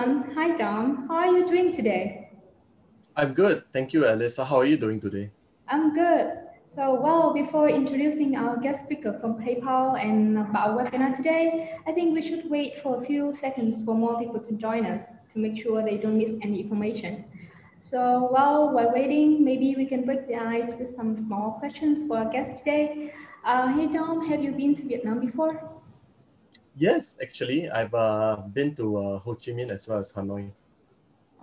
everyone. Hi, Dom. How are you doing today? I'm good. Thank you, Alyssa. How are you doing today? I'm good. Before introducing our guest speaker from PayPal and about our webinar today, I think we should wait for a few seconds for more people to join us to make sure they don't miss any information. So while we're waiting, maybe we can break the ice with some small questions for our guest today. Hey, Dom, have you been to Vietnam before? Yes, actually, I've been to Ho Chi Minh as well as Hanoi.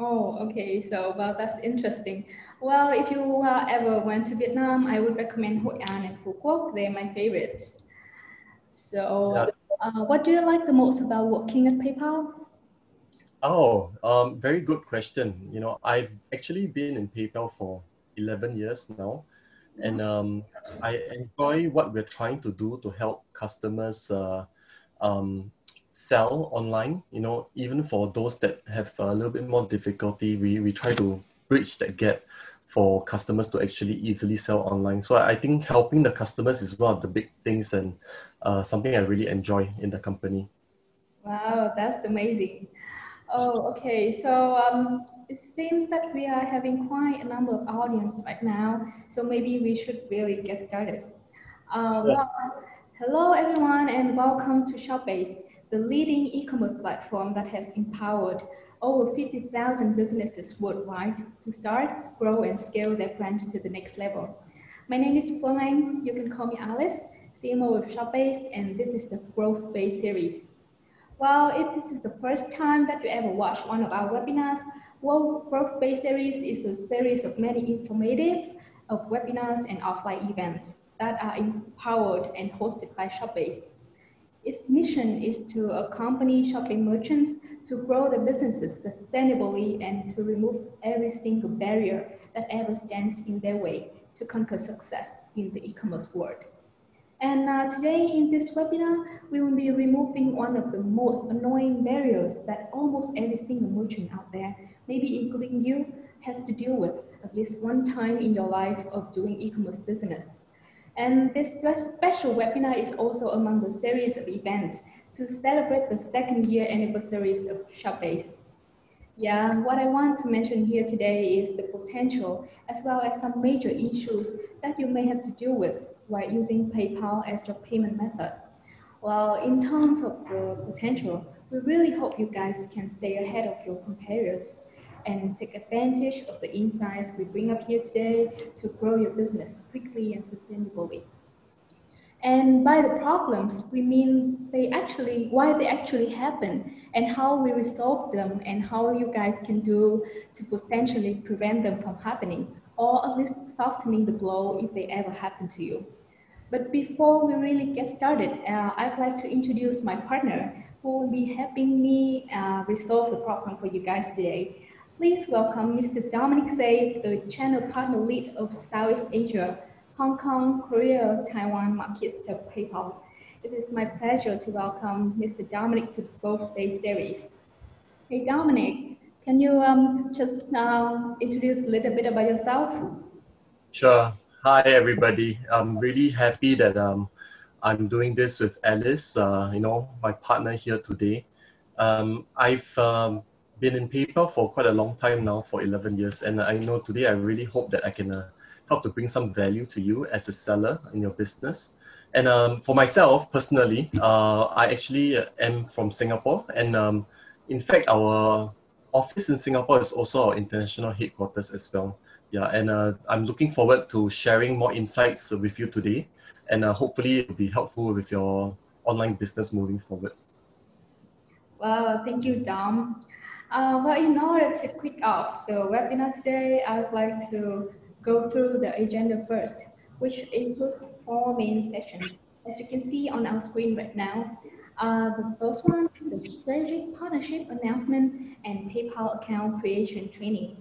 Oh, okay. That's interesting. Well, if you ever went to Vietnam, I would recommend Hoi An and Phu Quoc. They're my favorites. Yeah. What do you like the most about working at PayPal? Oh, very good question. I've actually been in PayPal for 11 years now, and I enjoy what we're trying to do to help customers um, sell online. Even for those that have a little bit more difficulty, we try to bridge that gap for customers to actually easily sell online. So I think helping the customers is one of the big things and something I really enjoy in the company. Wow, that's amazing. Oh, okay. It seems that we are having quite a number of audience right now, so maybe we should really get started. Uh, Sure. well, Hello everyone and welcome to Shopbase, the leading e-commerce platform that has empowered over 50,000 businesses worldwide to start, grow, and scale their brands to the next level. My name is Phương Anh. You can call me Alice, CMO of Shopbase, and this is the Growth Base series. Well, if this is the first time that you ever watch one of our webinars, well, Growth Base series is a series of many informative of webinars and offline events that are empowered and hosted by Shopbase. Its mission is to accompany shopping merchants to grow their businesses sustainably and to remove every single barrier that ever stands in their way to conquer success in the e-commerce world. And today in this webinar, we will be removing one of the most annoying barriers that almost every single merchant out there, maybe including you, has to deal with at least one time in your life of doing e-commerce business. And this special webinar is also among the series of events to celebrate the second year anniversaries of Shopbase. Yeah, what I want to mention here today is the potential as well as some major issues that you may have to deal with while using PayPal as your payment method. Well, in terms of the potential, we really hope you guys can stay ahead of your competitors and take advantage of the insights we bring up here today to grow your business quickly and sustainably. And by the problems, we mean why they actually happen and how we resolve them and how you guys can do to potentially prevent them from happening or at least softening the blow if they ever happen to you. But before we really get started, I'd like to introduce my partner who will be helping me resolve the problem for you guys today. Please welcome Mr. Dominic Say, the channel partner lead of Southeast Asia, Hong Kong, Korea, Taiwan markets to PayPal. It is my pleasure to welcome Mr. Dominic to the Growth Day series. Hey Dominic, can you just introduce a little bit about yourself? Sure. Hi, everybody. I'm really happy that I'm doing this with Alice, my partner here today. I've been in PayPal for quite a long time now, for 11 years, and I know today I really hope that I can help to bring some value to you as a seller in your business. And for myself personally, I actually am from Singapore, and in fact, our office in Singapore is also our international headquarters as well. Yeah, and I'm looking forward to sharing more insights with you today, and hopefully it will be helpful with your online business moving forward. Well, thank you, Dom. In order to kick off the webinar today, I would like to go through the agenda first, which includes four main sections. As you can see on our screen right now, the first one is the strategic partnership announcement and PayPal account creation training.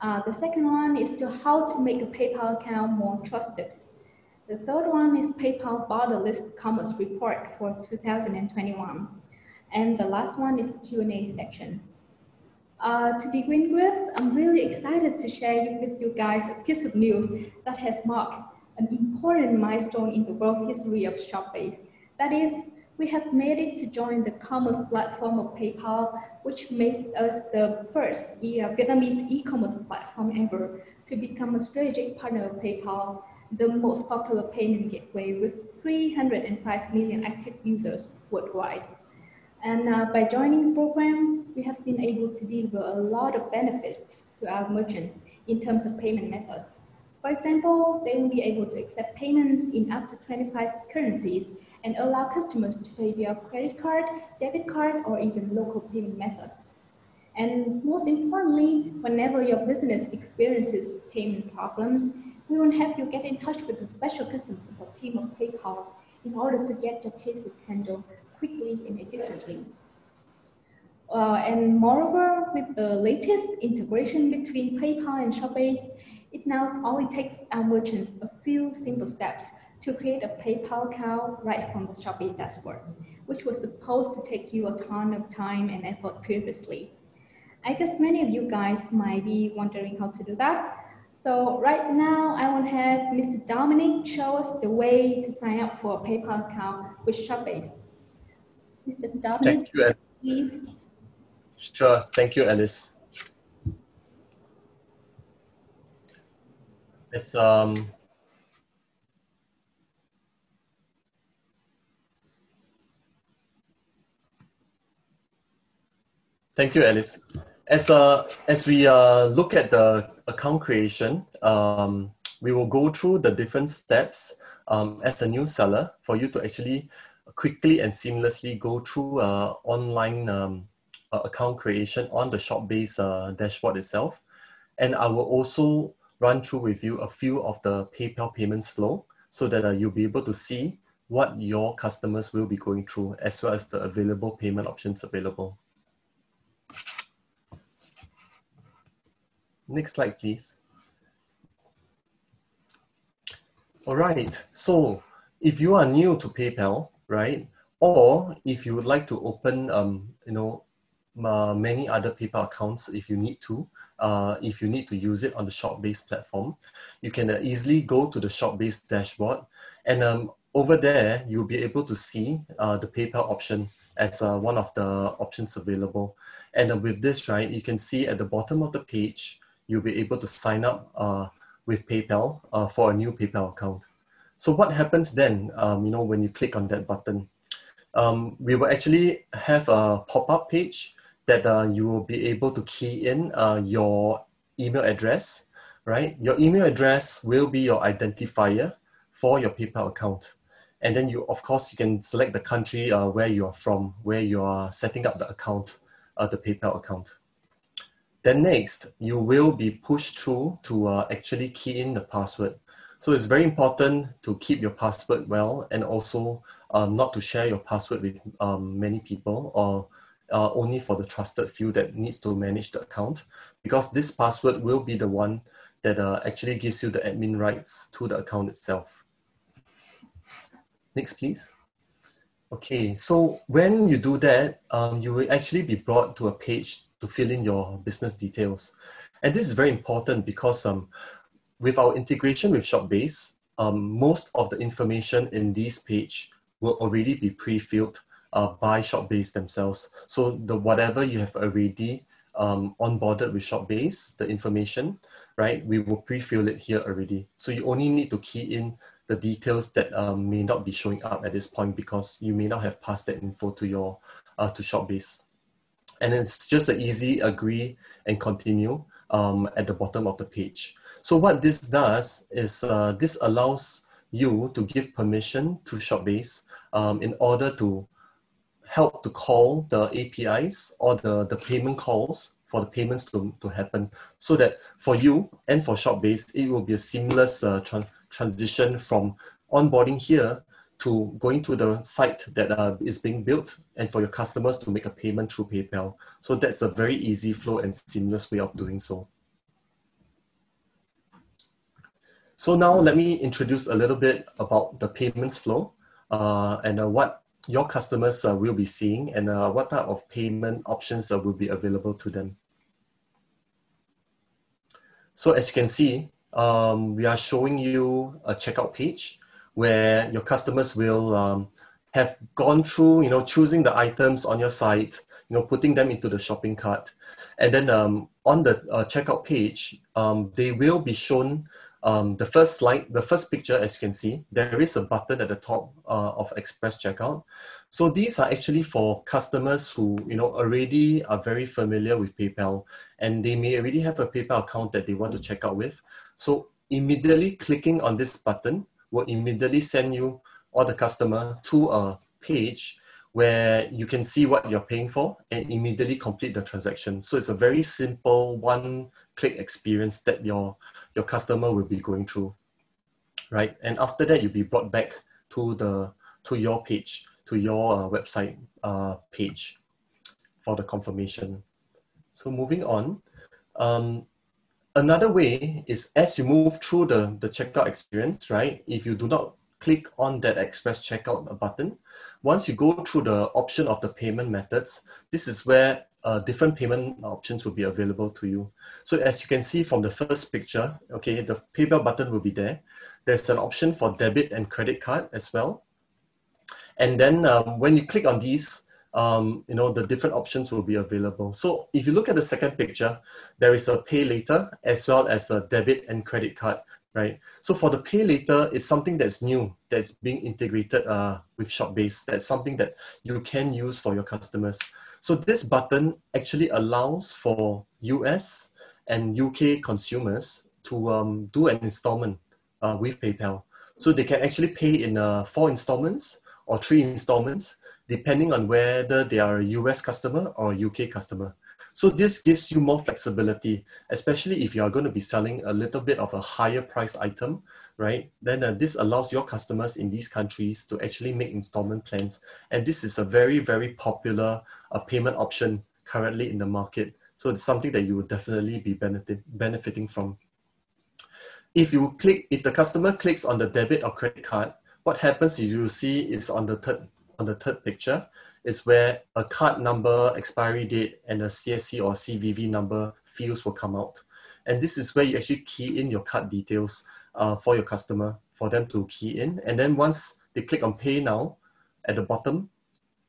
The second one is to how to make a PayPal account more trusted. The third one is PayPal Borderless Commerce Report for 2021. And the last one is the Q&A section. To begin with, I'm really excited to share with you guys a piece of news that has marked an important milestone in the growth history of Shopbase. That is, we have made it to join the commerce platform of PayPal, which makes us the first Vietnamese e-commerce platform ever to become a strategic partner of PayPal, the most popular payment gateway with 305 million active users worldwide. And by joining the program, we have been able to deliver a lot of benefits to our merchants in terms of payment methods. For example, they will be able to accept payments in up to 25 currencies and allow customers to pay via credit card, debit card, or even local payment methods. And most importantly, whenever your business experiences payment problems, we will help you get in touch with the special customer support team of PayPal in order to get your cases handled quickly and efficiently. And moreover, with the latest integration between PayPal and Shopbase, it now only takes our merchants a few simple steps to create a PayPal account right from the Shopbase dashboard, which was supposed to take you a ton of time and effort previously. I guess many of you guys might be wondering how to do that. So right now, I want to have Mr. Dominic show us the way to sign up for a PayPal account with Shopbase. Mr. Dominic, Thank you, please. Sure. Thank you, Alice. It's, Thank you, Alice. As we look at the account creation, we will go through the different steps as a new seller for you to actually quickly and seamlessly go through online account creation on the Shopbase dashboard itself. And I will also run through with you a few of the PayPal payments flow so that you'll be able to see what your customers will be going through as well as the available payment options available. Next slide, please. All right, so if you are new to PayPal, right, or if you would like to open, many other PayPal accounts if you need to use it on the Shopbase platform, you can easily go to the Shopbase dashboard, and over there, you'll be able to see the PayPal option as one of the options available. And with this, right, you can see at the bottom of the page, you'll be able to sign up with PayPal for a new PayPal account. So what happens then, when you click on that button? We will actually have a pop-up page that you will be able to key in your email address, right? Your email address will be your identifier for your PayPal account. And then you can select the country where you are from, where you are setting up the account, the PayPal account. Then next, you will be pushed through to actually key in the password. So it's very important to keep your password well, and also not to share your password with many people, or only for the trusted few that needs to manage the account, because this password will be the one that actually gives you the admin rights to the account itself. Next, please. Okay, so when you do that, you will actually be brought to a page to fill in your business details. And this is very important because with our integration with Shopbase, most of the information in this page will already be pre-filled by Shopbase themselves. So whatever you have already onboarded with Shopbase, the information, right, we will pre-fill it here already. So you only need to key in the details that may not be showing up at this point because you may not have passed that info to your to Shopbase. And it's just an easy agree and continue at the bottom of the page. So what this does is this allows you to give permission to Shopbase in order to help to call the APIs or the payment calls for the payments to happen, so that for you and for Shopbase, it will be a seamless transition from onboarding here to going to the site that is being built, and for your customers to make a payment through PayPal. So that's a very easy flow and seamless way of doing so. So now let me introduce a little bit about the payments flow and what your customers will be seeing, and what type of payment options will be available to them. So as you can see, we are showing you a checkout page where your customers will have gone through, choosing the items on your site, putting them into the shopping cart. And then on the checkout page, they will be shown the first slide, the first picture, as you can see, there is a button at the top of Express Checkout. So these are actually for customers who, already are very familiar with PayPal, and they may already have a PayPal account that they want to check out with. So immediately clicking on this button will immediately send you or the customer to a page where you can see what you're paying for and immediately complete the transaction. So it's a very simple one-click experience that your customer will be going through, right? And after that, you'll be brought back to your page, to your website page for the confirmation. So moving on, another way is as you move through the checkout experience, right? If you do not click on that Express Checkout button, once you go through the option of the payment methods, this is where different payment options will be available to you. So as you can see from the first picture, okay, the PayPal button will be there. There's an option for debit and credit card as well. And then when you click on these, the different options will be available. So if you look at the second picture, there is a pay later as well as a debit and credit card, right? So for the pay later, it's something that's new, that's being integrated with Shopbase. That's something that you can use for your customers. So this button actually allows for US and UK consumers to do an installment with PayPal. So they can actually pay in 4 installments or 3 installments, depending on whether they are a US customer or a UK customer. So this gives you more flexibility, especially if you are going to be selling a little bit of a higher price item, right? Then this allows your customers in these countries to actually make installment plans. And this is a very, very popular payment option currently in the market. So it's something that you would definitely be benefiting from. If the customer clicks on the debit or credit card, what happens is you see is on the third picture is where a card number, expiry date, and a CSC or CVV number fields will come out. And this is where you actually key in your card details for your customer, for them to key in. And then once they click on Pay Now, at the bottom,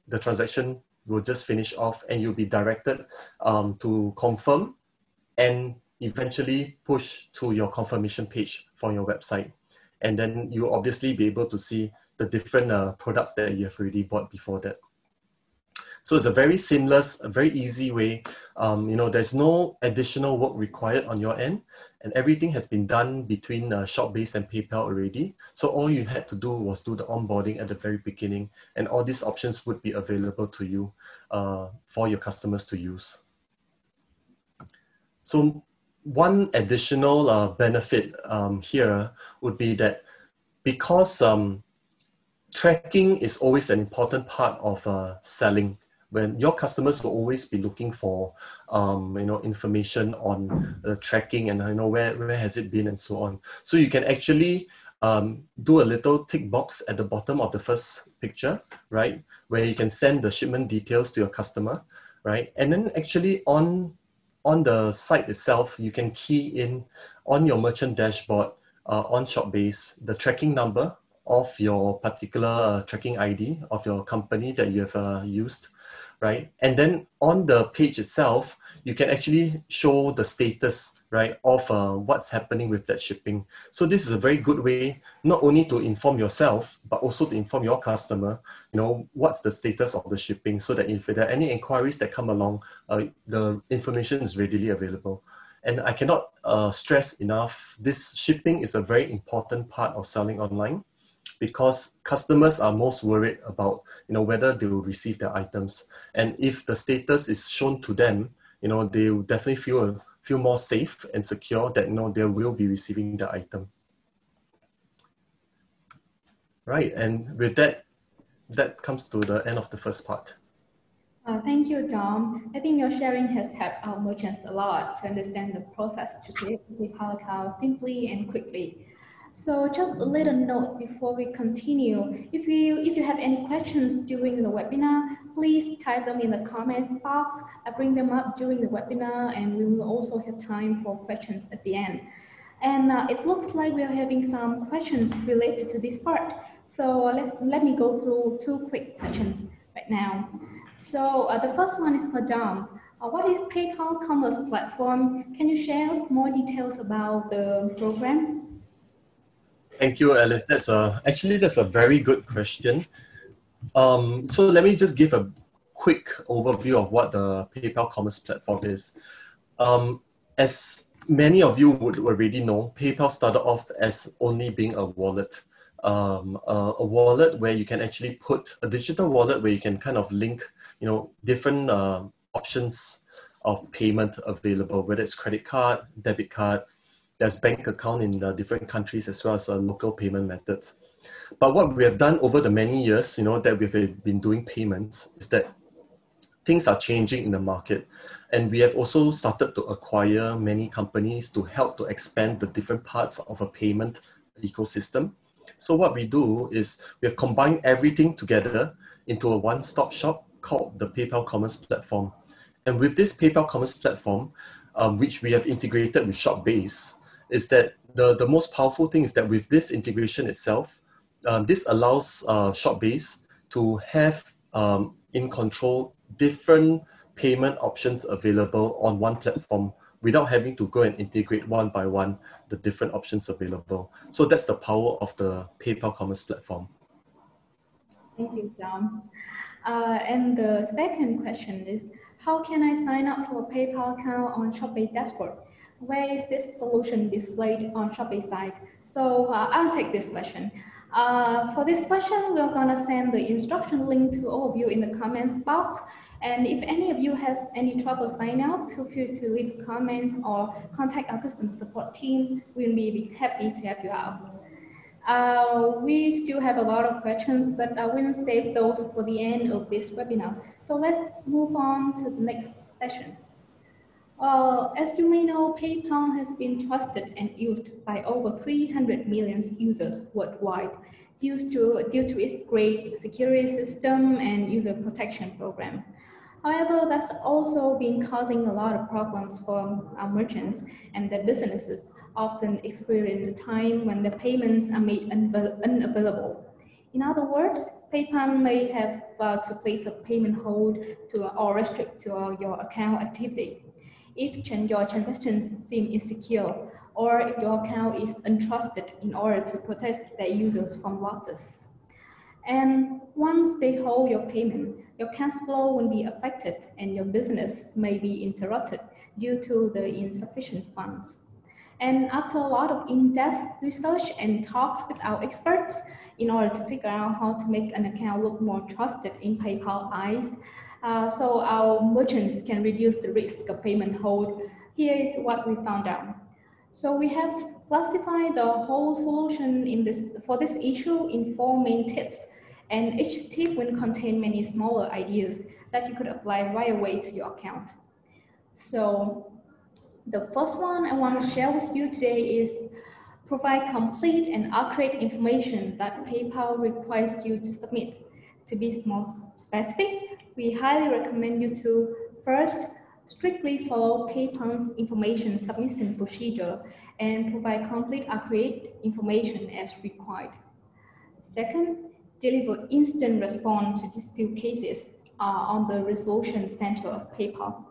the transaction will just finish off and you'll be directed to confirm and eventually push to your confirmation page for your website. And then you'll obviously be able to see the different products that you have already bought before that. So it's a very seamless, a very easy way. There's no additional work required on your end, and everything has been done between Shopbase and PayPal already. So all you had to do was do the onboarding at the very beginning, and all these options would be available to you for your customers to use. So one additional benefit here would be that because tracking is always an important part of selling, when your customers will always be looking for information on tracking and where has it been and so on. So you can actually do a little tick box at the bottom of the first picture, right, where you can send the shipment details to your customer, right, and then actually on the site itself, you can key in on your merchant dashboard on Shopbase the tracking number of your particular tracking ID of your company that you have used, right? And then on the page itself, you can actually show the status, right, of what's happening with that shipping. So this is a very good way, not only to inform yourself, but also to inform your customer, what's the status of the shipping, so that if there are any inquiries that come along, the information is readily available. And I cannot stress enough, this shipping is a very important part of selling online, because customers are most worried about whether they will receive their items. And if the status is shown to them, they will definitely feel more safe and secure that they will be receiving the item. Right, and with that comes to the end of the first part. Thank you, Tom. I think your sharing has helped our merchants a lot to understand the process to create a PayPal account simply and quickly. So just a little note before we continue. If you have any questions during the webinar, please type them in the comment box. I bring them up during the webinar, and we will also have time for questions at the end. And it looks like we are having some questions related to this part. So let me go through two quick questions right now. So the first one is for Dom. What is PayPal Commerce Platform? Can you share us more details about the program? Thank you, Alice. Actually that's a very good question. So let me just give a quick overview of what the PayPal Commerce Platform is. As many of you would already know, PayPal started off as only being a wallet. A wallet where you can actually put a digital wallet where you can kind of link, different options of payment available, whether it's credit card, debit card, there's bank account in the different countries as well as local payment methods. But what we have done over the many years, that we've been doing payments is that things are changing in the market. And we have also started to acquire many companies to help to expand the different parts of a payment ecosystem. So what we do is we have combined everything together into a one-stop shop called the PayPal Commerce Platform. And with this PayPal Commerce Platform, which we have integrated with Shopbase, is that the most powerful thing is that with this integration itself, this allows Shopbase to have in control different payment options available on one platform without having to go and integrate one by one the different options available. So that's the power of the PayPal Commerce Platform. Thank you, Dom. And the second question is, how can I sign up for a PayPal account on Shopbase dashboard? Where is this solution displayed on Shopbase site? So I'll take this question. For this question, we're gonna send the instruction link to all of you in the comments box. And if any of you has any trouble signing up, feel free to leave a comment or contact our customer support team. We'll be happy to help you out. We still have a lot of questions, but we will save those for the end of this webinar. So let's move on to the next session. As you may know, PayPal has been trusted and used by over 300 million users worldwide due to its great security system and user protection program. However, that's also been causing a lot of problems for our merchants and their businesses, often experience a time when the payments are made unavailable. In other words, PayPal may have to place a payment hold or restrict your account activity if your transactions seem insecure or if your account is untrusted in order to protect their users from losses. And once they hold your payment, your cash flow will be affected and your business may be interrupted due to the insufficient funds. And after a lot of in-depth research and talks with our experts in order to figure out how to make an account look more trusted in PayPal eyes, so our merchants can reduce the risk of payment hold, here is what we found out. So we have classified the whole solution for this issue in 4 main tips. And each tip will contain many smaller ideas that you could apply right away to your account. So the first one I want to share with you today is provide complete and accurate information that PayPal requires you to submit. To be more specific, we highly recommend you to first strictly follow PayPal's information submission procedure and provide complete, accurate information as required. Second, deliver instant response to dispute cases on the resolution center of PayPal.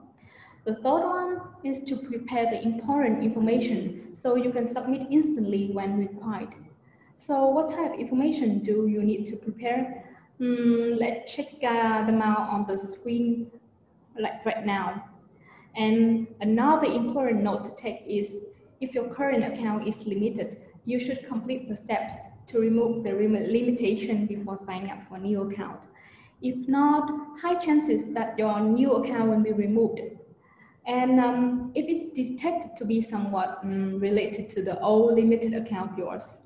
The third one is to prepare the important information so you can submit instantly when required. So what type of information do you need to prepare? Let's check them out on the screen like right now. And another important note to take is if your current account is limited, you should complete the steps to remove the limitation before signing up for a new account. If not, high chances that your new account will be removed. And if it's detected to be somewhat related to the old limited account yours.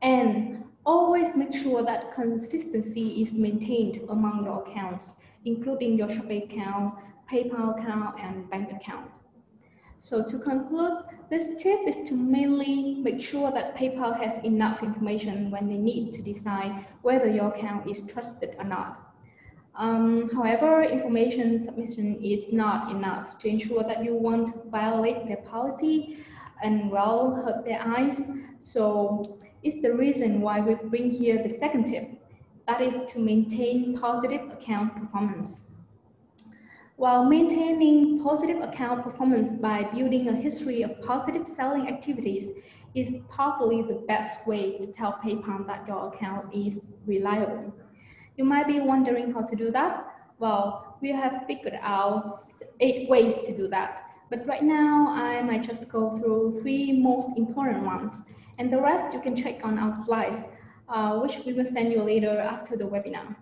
And always make sure that consistency is maintained among your accounts, including your Shopee account, PayPal account, and bank account. So to conclude, this tip is to mainly make sure that PayPal has enough information when they need to decide whether your account is trusted or not. However, information submission is not enough to ensure that you won't violate their policy and hurt their eyes. So is the reason why we bring here the second tip, that is to maintain positive account performance. While maintaining positive account performance by building a history of positive selling activities is probably the best way to tell PayPal that your account is reliable. You might be wondering how to do that. Well, we have figured out 8 ways to do that. But right now, I might just go through 3 most important ones, and the rest you can check on our slides, which we will send you later after the webinar.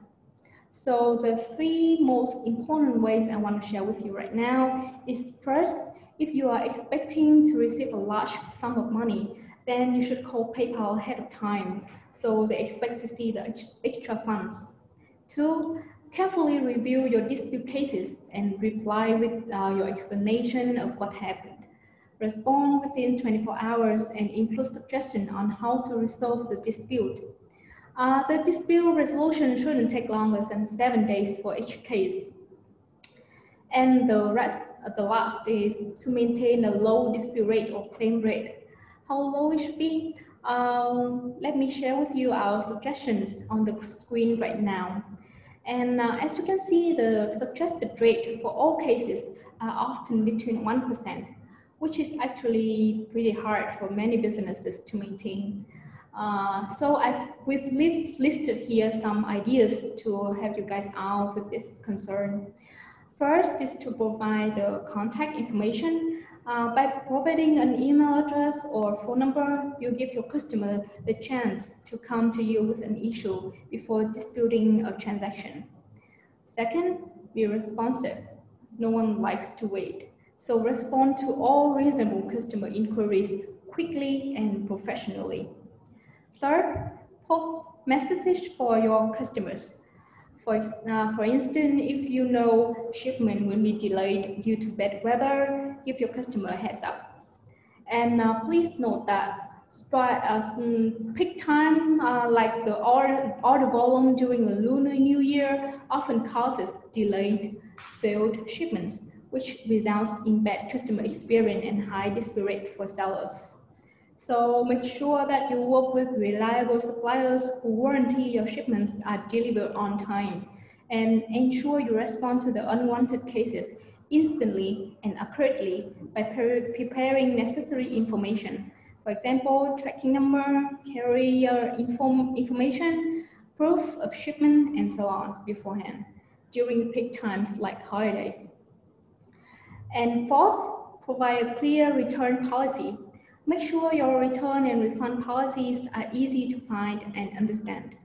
So the 3 most important ways I want to share with you right now is, first, if you are expecting to receive a large sum of money, then you should call PayPal ahead of time, so they expect to see the extra funds. 2, carefully review your dispute cases and reply with your explanation of what happened. Respond within 24 hours and include suggestions on how to resolve the dispute. The dispute resolution shouldn't take longer than 7 days for each case. And the last is to maintain a low dispute rate or claim rate. How low it should be? Let me share with you our suggestions on the screen right now. And as you can see, the suggested rate for all cases are often between 1%, which is actually pretty hard for many businesses to maintain. So we've listed here some ideas to help you guys out with this concern. First is to provide the contact information. By providing an email address or phone number, you give your customer the chance to come to you with an issue before disputing a transaction. Second, be responsive. No one likes to wait. So respond to all reasonable customer inquiries quickly and professionally. Third, post messages for your customers. For instance, if you know shipment will be delayed due to bad weather, give your customer a heads up. And please note that peak time, like the order volume during the Lunar New Year, often causes delayed, failed shipments, which results in bad customer experience and high dispute rate for sellers. So make sure that you work with reliable suppliers who guarantee your shipments are delivered on time, and ensure you respond to the unwanted cases instantly and accurately by preparing necessary information. For example, tracking number, carrier information, proof of shipment, and so on beforehand during peak times like holidays. And fourth, provide a clear return policy. Make sure your return and refund policies are easy to find and understand.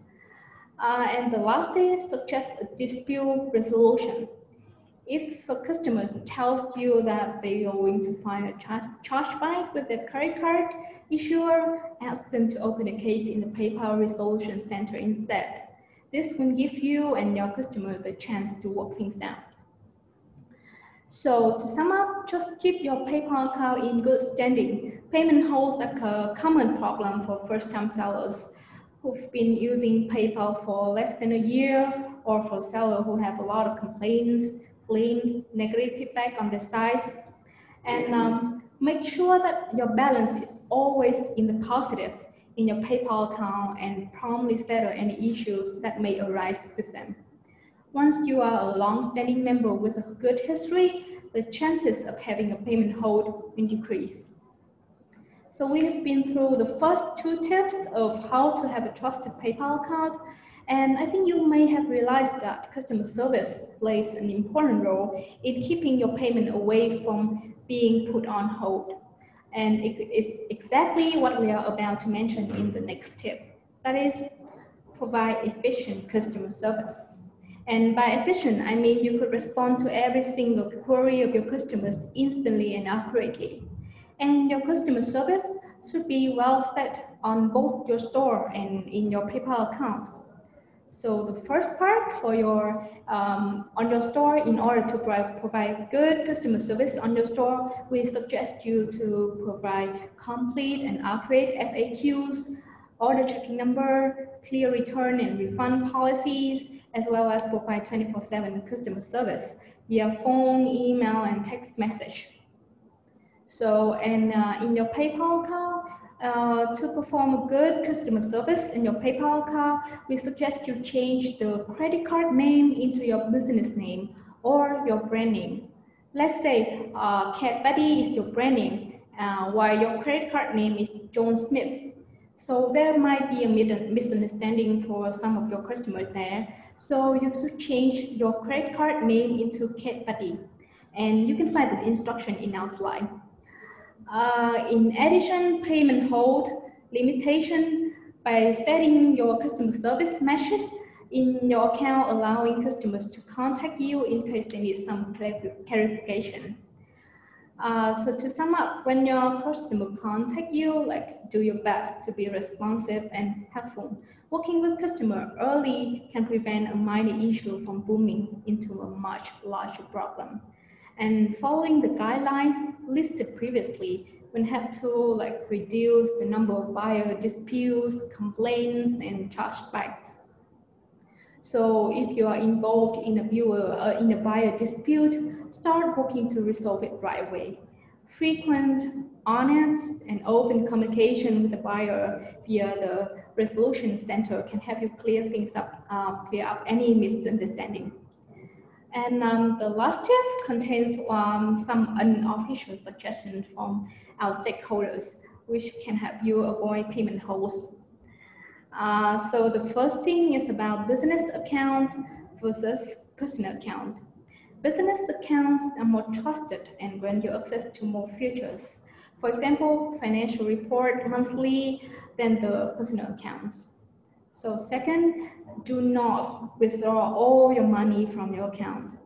And the last is suggest a dispute resolution. If a customer tells you that they are going to find a chargeback with their credit card issuer, ask them to open a case in the PayPal Resolution Center instead. This will give you and your customer the chance to work things out. So to sum up, just keep your PayPal account in good standing. Payment holds a common problem for first-time sellers who've been using PayPal for less than a year, or for sellers who have a lot of complaints, claims, negative feedback on the sites. And make sure that your balance is always in the positive in your PayPal account, and promptly settle any issues that may arise with them. Once you are a long-standing member with a good history, the chances of having a payment hold will decrease. So we have been through the first 2 tips of how to have a trusted PayPal account, and I think you may have realized that customer service plays an important role in keeping your payment away from being put on hold. And it's exactly what we are about to mention in the next tip. That is, provide efficient customer service. And by efficient, I mean you could respond to every single query of your customers instantly and accurately. And your customer service should be well set on both your store and in your PayPal account. So the first part for your on your store, in order to provide good customer service on your store, we suggest you to provide complete and accurate FAQs, order tracking number, clear return and refund policies, as well as provide 24/7 customer service via phone, email, and text message. So, and in your PayPal account, To perform a good customer service in your PayPal account, we suggest you change the credit card name into your business name or your brand name. Let's say Cat Buddy is your brand name, while your credit card name is John Smith. So there might be a misunderstanding for some of your customers there. So you should change your credit card name into Cat Buddy. And you can find the instruction in our slide. In addition, payment hold limitation by setting your customer service message in your account, allowing customers to contact you in case they need some clarification. So to sum up, when your customer contact you, do your best to be responsive and helpful. Working with customer early can prevent a minor issue from booming into a much larger problem. And following the guidelines listed previously, we have to reduce the number of buyer disputes, complaints, and chargebacks. So if you are involved in a buyer dispute, start working to resolve it right away. Frequent, honest, and open communication with the buyer via the resolution center can help you clear things up, clear up any misunderstanding. And the last tip contains some unofficial suggestions from our stakeholders, which can help you avoid payment holds. So the first thing is about business account versus personal account. Business accounts are more trusted and grant you access to more features. For example, financial report monthly than the personal accounts. So second, do not withdraw all your money from your account.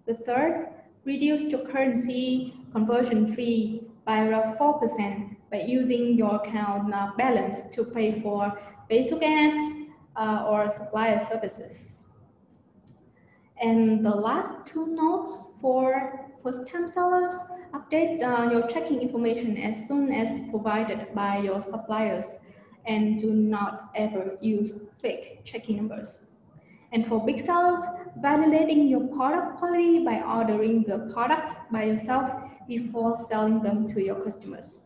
The third, reduce your currency conversion fee by around 4% by using your account balance to pay for basic ads or supplier services. And the last two notes for first-time sellers, update your checking information as soon as provided by your suppliers, and do not ever use fake checking numbers. And for big sellers, validating your product quality by ordering the products by yourself before selling them to your customers.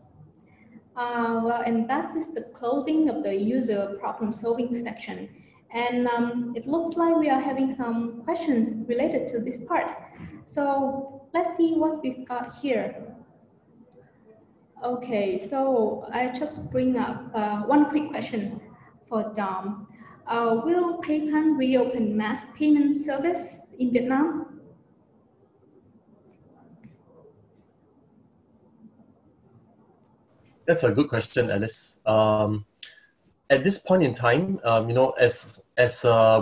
Well, and that is the closing of the user problem solving section. And it looks like we are having some questions related to this part. So let's see what we've got here. Okay, so I just bring up one quick question for Dom. Will PayPal reopen mass payment service in Vietnam? That's a good question, Alice. At this point in time, as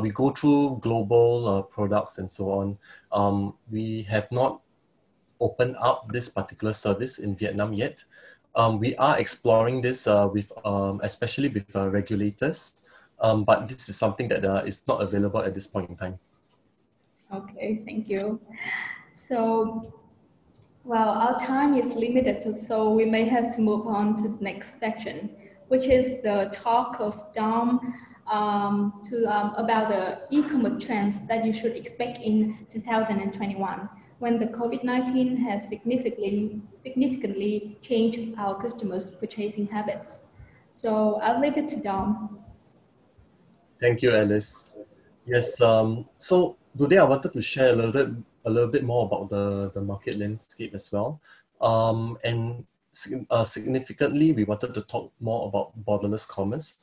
we go through global products and so on, we have not opened up this particular service in Vietnam yet. We are exploring this with, especially with regulators, but this is something that is not available at this point in time. Okay, thank you. So, well, our time is limited, so we may have to move on to the next section, which is the talk of Dom about the e-commerce trends that you should expect in 2021, when the COVID-19 has significantly changed our customers' purchasing habits. So I'll leave it to Dom. Thank you, Alice. Yes, so today I wanted to share a little bit more about the market landscape as well. And significantly, we wanted to talk more about borderless commerce.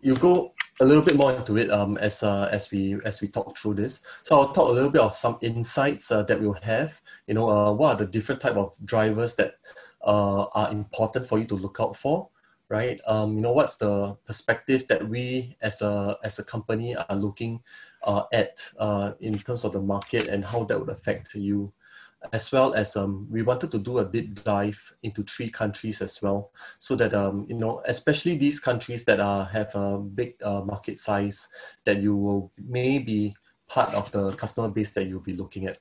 You go a little bit more into it as we talk through this. So I'll talk a little bit of some insights that we'll have. What are the different type of drivers that are important for you to look out for, right? What's the perspective that we as a company are looking at in terms of the market and how that would affect you, as well as we wanted to do a deep dive into 3 countries as well, so that especially these countries that have a big market size, that you will maybe part of the customer base that you'll be looking at.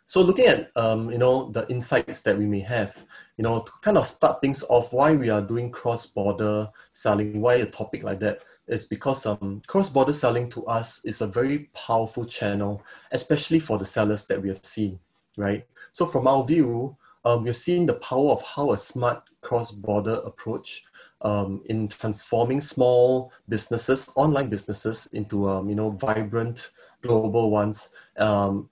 So looking at the insights that we may have, to kind of start things off, why we are doing cross-border selling, why a topic like that is because cross-border selling to us is a very powerful channel, especially for the sellers that we have seen, right? So from our view, we've seen the power of how a smart cross-border approach in transforming small businesses, online businesses, into vibrant global ones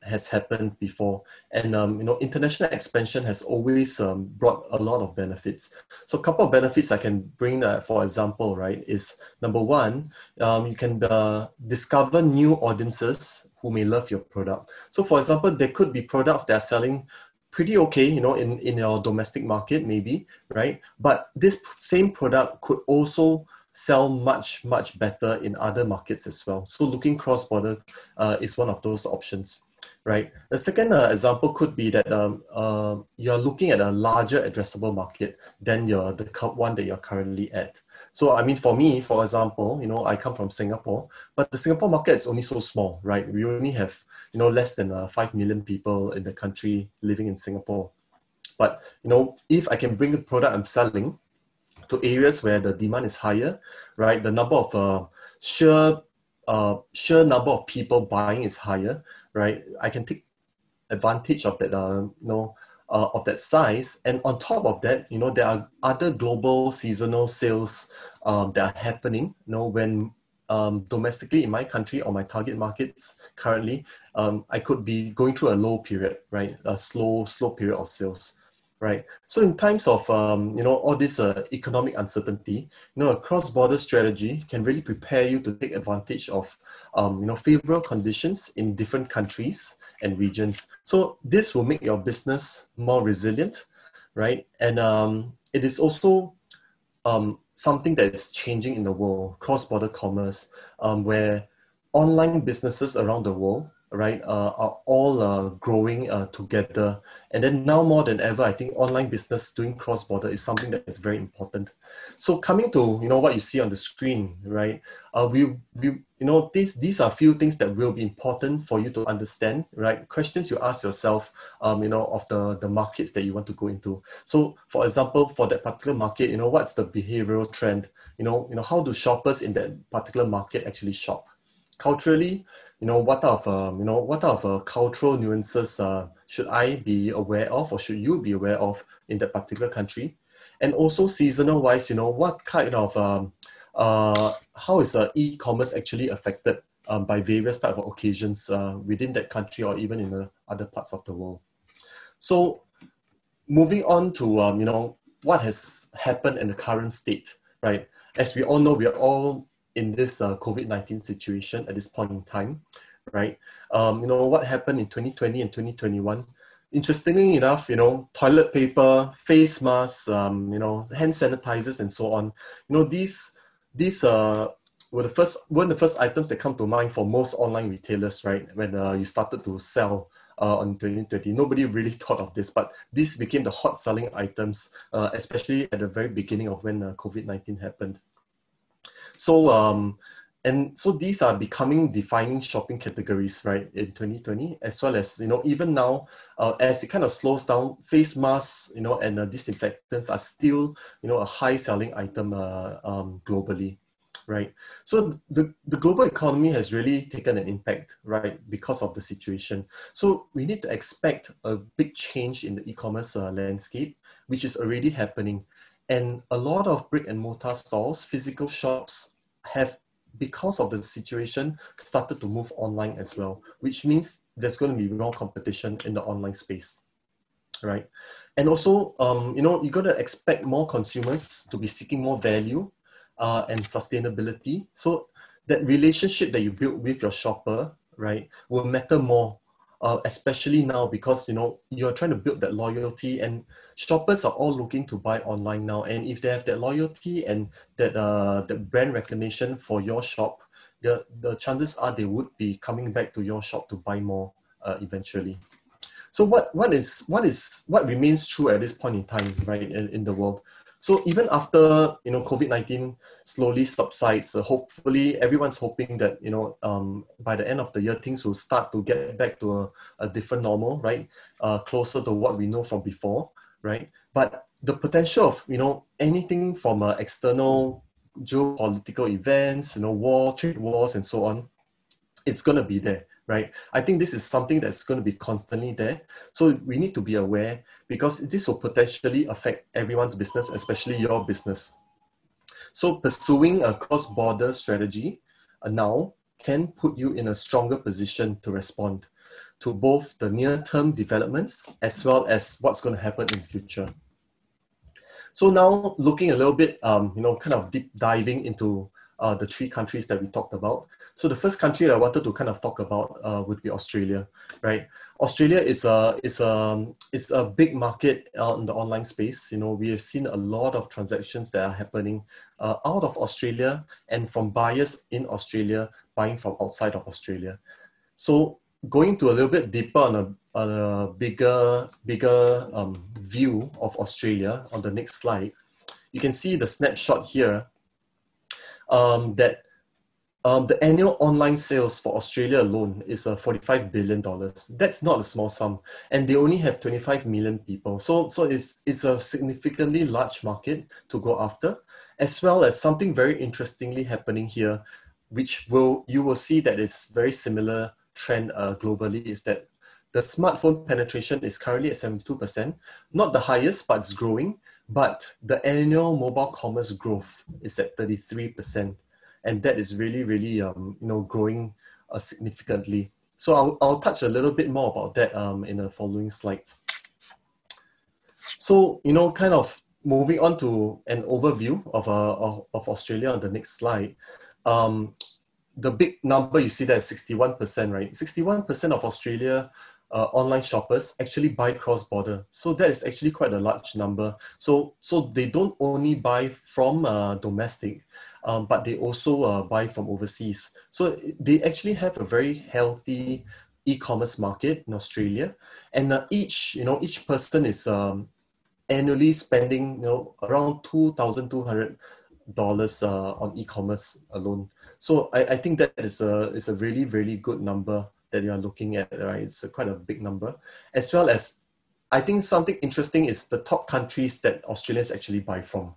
has happened before. And international expansion has always brought a lot of benefits. So a couple of benefits I can bring, for example, right, is number one, you can discover new audiences who may love your product. So for example, there could be products that are selling pretty okay, in your domestic market maybe, right? But this same product could also sell much, much better in other markets as well. So looking cross-border is one of those options, right? The second example could be that you're looking at a larger addressable market than the one that you're currently at. So, I mean, for me, for example, I come from Singapore, but the Singapore market is only so small, right? We only have, less than 5 million people in the country living in Singapore. But, if I can bring the product I'm selling to areas where the demand is higher, right? The number of sheer number of people buying is higher, right? I can take advantage of that, of that size. And on top of that, there are other global seasonal sales that are happening, when domestically in my country or my target markets currently, I could be going through a low period, right? A slow period of sales, right? So in times of, all this economic uncertainty, a cross-border strategy can really prepare you to take advantage of, favorable conditions in different countries and regions. So this will make your business more resilient, right? And it is also something that is changing in the world, cross-border commerce, where online businesses around the world, right, are all growing together. And then now more than ever, I think online business doing cross-border is something that is very important. So coming to, what you see on the screen, right, these are a few things that will be important for you to understand, right? Questions you ask yourself, of the markets that you want to go into. So for example, for that particular market, what's the behavioral trend? How do shoppers in that particular market actually shop? Culturally, what type of cultural nuances should I be aware of, or should you be aware of in that particular country? And also seasonal wise, what kind of how is e-commerce actually affected by various type of occasions within that country or even in the other parts of the world? So moving on to what has happened in the current state, right? As we all know, we are all in this COVID-19 situation at this point in time, right? What happened in 2020 and 2021? Interestingly enough, toilet paper, face masks, hand sanitizers, and so on. These were the first items that come to mind for most online retailers, right? When you started to sell on 2020, nobody really thought of this, but this became the hot selling items, especially at the very beginning of when COVID-19 happened. So, and so these are becoming defining shopping categories, right, in 2020, as well as, even now, as it kind of slows down, face masks, and disinfectants are still, a high selling item globally, right? So the global economy has really taken an impact, right, because of the situation. So we need to expect a big change in the e-commerce landscape, which is already happening. And a lot of brick and mortar stores, physical shops, have, because of the situation, started to move online as well, which means there's going to be more competition in the online space, right? And also, you got to expect more consumers to be seeking more value and sustainability. So that relationship that you build with your shopper, right, will matter more. Especially now, because you're trying to build that loyalty, and shoppers are all looking to buy online now. And if they have that loyalty and that brand recognition for your shop, the chances are they would be coming back to your shop to buy more eventually. So what remains true at this point in time, right, in the world? So even after COVID-19 slowly subsides, hopefully everyone's hoping that by the end of the year things will start to get back to a different normal, right? Closer to what we know from before, right? But the potential of anything from external geopolitical events, trade wars, and so on, it's going to be there, right? I think this is something that's going to be constantly there. So we need to be aware, because this will potentially affect everyone's business, especially your business. So pursuing a cross-border strategy now can put you in a stronger position to respond to both the near-term developments as well as what's going to happen in the future. So now looking a little bit, kind of deep diving into the three countries that we talked about. So the first country I wanted to kind of talk about would be Australia, right? Australia is a big market in the online space. You know, we have seen a lot of transactions that are happening out of Australia and from buyers in Australia buying from outside of Australia. So going to a little bit deeper on a bigger view of Australia on the next slide, you can see the snapshot here that the annual online sales for Australia alone is $45 billion. That's not a small sum, and they only have 25 million people. So it's a significantly large market to go after, as well as something very interestingly happening here, which you will see that it's very similar trend globally, is that the smartphone penetration is currently at 72%, not the highest, but it's growing. But the annual mobile commerce growth is at 33%. And that is really, really, growing significantly. So I'll touch a little bit more about that in the following slides. So, kind of moving on to an overview of Australia on the next slide. The big number you see there is 61%, right? 61% of Australia online shoppers actually buy cross-border. So that is actually quite a large number. So they don't only buy from domestic, but they also buy from overseas. So they actually have a very healthy e-commerce market in Australia. And each person is annually spending around $2,200 on e-commerce alone. So I think that is a really, really good number that you are looking at, right? It's quite a big number. As well as, I think something interesting is the top countries that Australians actually buy from.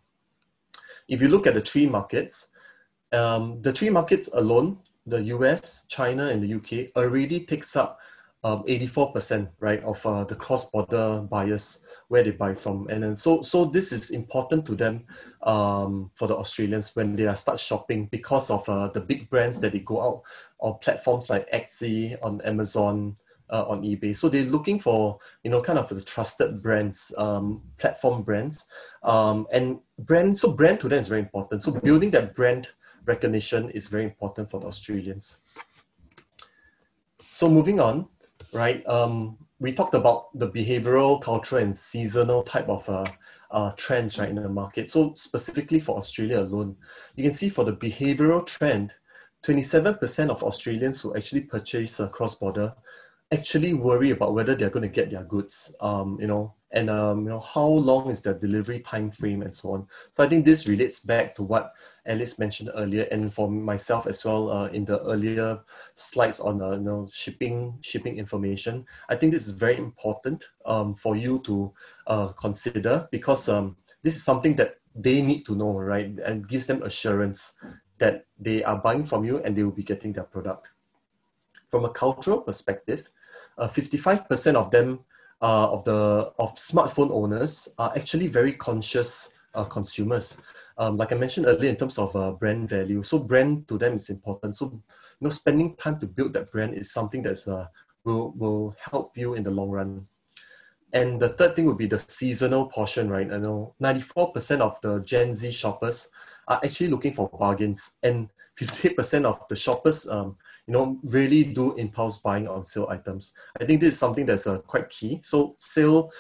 If you look at the three markets alone, the US, China, and the UK already takes up 84%, right, of the cross-border buyers where they buy from. And then so this is important to them for the Australians when they start shopping, because of the big brands that they go out on platforms like Etsy, on Amazon, on eBay. So they're looking for, kind of the trusted brands, platform brands, and brand to them is very important. So building that brand recognition is very important for the Australians. So moving on, right? We talked about the behavioral, cultural, and seasonal type of trends, right, in the market. So specifically for Australia alone, you can see for the behavioral trend, 27% of Australians who actually purchase cross-border actually worry about whether they're going to get their goods, and how long is their delivery time frame and so on. So I think this relates back to what Alice mentioned earlier, and for myself as well in the earlier slides on shipping information. I think this is very important for you to consider, because this is something that they need to know, right, and gives them assurance that they are buying from you and they will be getting their product. From a cultural perspective, 55% of them of smartphone owners are actually very conscious consumers. Like I mentioned earlier, in terms of brand value, so brand to them is important. So spending time to build that brand is something that's will help you in the long run. And the third thing would be the seasonal portion, right? I know 94% of the Gen Z shoppers are actually looking for bargains, and 58% of the shoppers really do impulse buying on sale items. I think this is something that's quite key. So sale,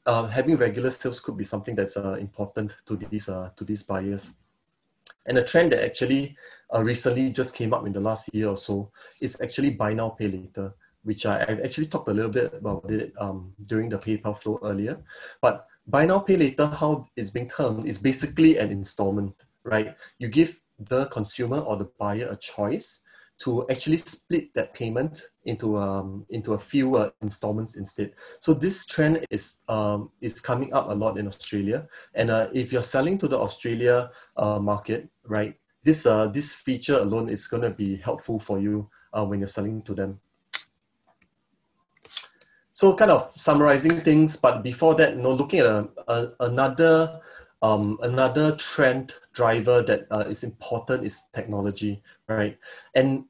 having regular sales could be something that's important to these buyers. And a trend that actually recently just came up in the last year or so is actually buy now, pay later, which I actually talked a little bit about it during the PayPal flow earlier. But buy now, pay later, how it's being termed, is basically an installment, right? You give the consumer or the buyer a choice to actually split that payment into a few installments instead. So this trend is coming up a lot in Australia, and if you're selling to the Australia market, right, this feature alone is going to be helpful for you when you're selling to them. So kind of summarizing things, but before that, looking at another trend driver that is important is technology, right? And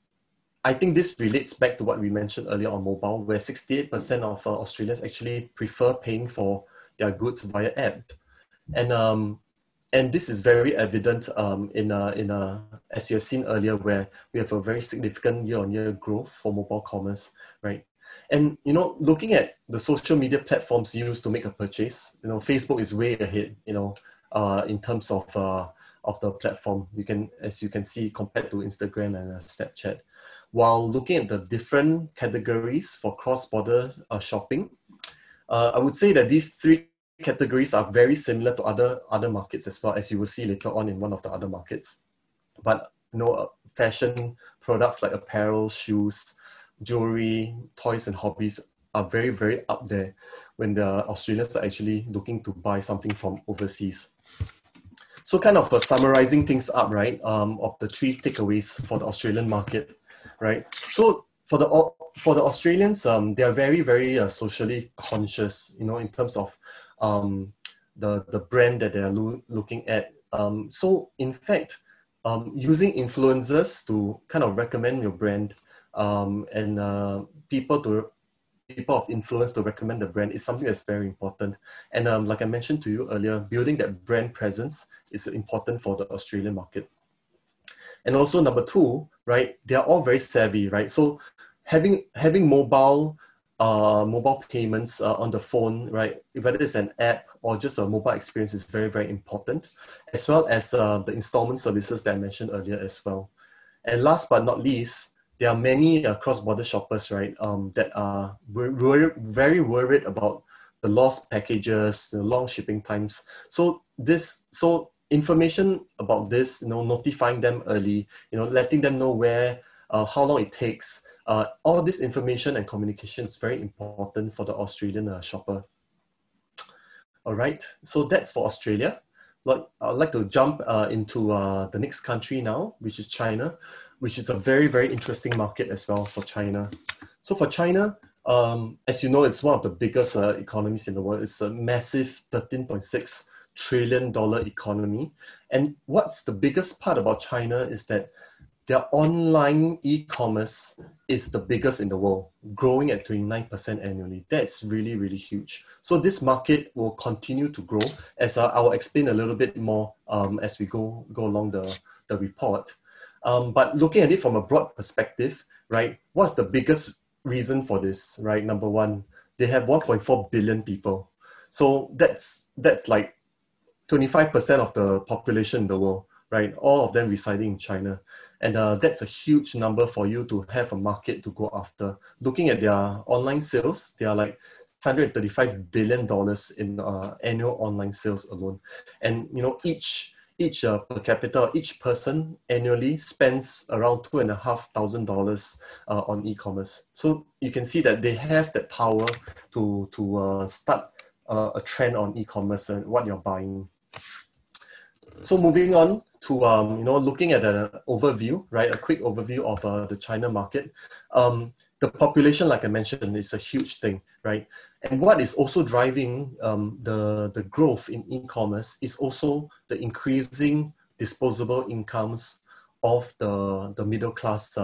I think this relates back to what we mentioned earlier on mobile, where 68% of Australians actually prefer paying for their goods via app. And this is very evident as you have seen earlier, where we have a very significant year-on-year growth for mobile commerce, right? And looking at the social media platforms used to make a purchase, Facebook is way ahead, in terms of the platform. As you can see, compared to Instagram and Snapchat. While looking at the different categories for cross-border shopping, I would say that these three categories are very similar to other markets as well, as you will see later on in one of the other markets. But fashion products like apparel, shoes, jewelry, toys, and hobbies are very, very up there when the Australians are actually looking to buy something from overseas. So kind of summarizing things up, right, of the three takeaways for the Australian market, right? So for the Australians, they are very, very socially conscious, in terms of the brand that they are looking at. So in fact, using influencers to kind of recommend your brand and people of influence to recommend the brand is something that's very important. And like I mentioned to you earlier, building that brand presence is important for the Australian market. And also number two, right, they're all very savvy, right? So having mobile payments on the phone, right, whether it's an app or just a mobile experience, is very, very important, as well as the installment services that I mentioned earlier as well. And last but not least, there are many cross-border shoppers, right, that are very worried about the lost packages, the long shipping times. So information about this, notifying them early, letting them know where, how long it takes, all this information and communication is very important for the Australian shopper. All right, so that's for Australia. I'd like to jump into the next country now, which is China, which is a very, very interesting market as well for China. So for China, as you know, it's one of the biggest economies in the world. It's a massive $13.6 trillion economy. And what's the biggest part about China is that their online e-commerce is the biggest in the world, growing at 29% annually. That's really, really huge. So this market will continue to grow, as I'll explain a little bit more as we go along the report. But looking at it from a broad perspective, right, what's the biggest reason for this, right? Number one, they have 1.4 billion people. So that's like 25% of the population in the world, right? All of them residing in China. And that's a huge number for you to have a market to go after. Looking at their online sales, they are like $135 billion in annual online sales alone. And each per capita, each person annually spends around $2,500 on e-commerce. So you can see that they have that power to start a trend on e-commerce and what you're buying. So moving on to looking at an overview, right? A quick overview of the China market. The population, like I mentioned, is a huge thing, right? And what is also driving the growth in e-commerce is also the increasing disposable incomes of the middle class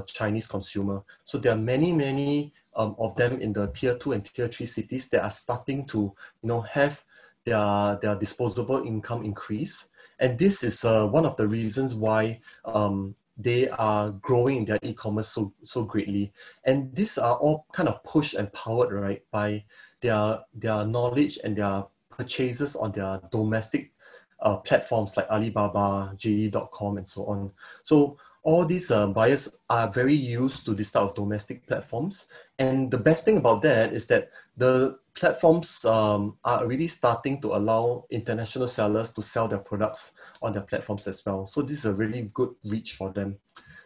Chinese consumer. So there are many of them in the tier 2 and tier 3 cities that are starting to have their disposable income increase. And this is one of the reasons why they are growing their e-commerce so greatly. And these are all kind of pushed and powered, right, by their knowledge and their purchases on their domestic platforms like Alibaba, JD.com, and so on. So all these buyers are very used to this type of domestic platforms. And the best thing about that is that the platforms are really starting to allow international sellers to sell their products on their platforms as well. So this is a really good reach for them.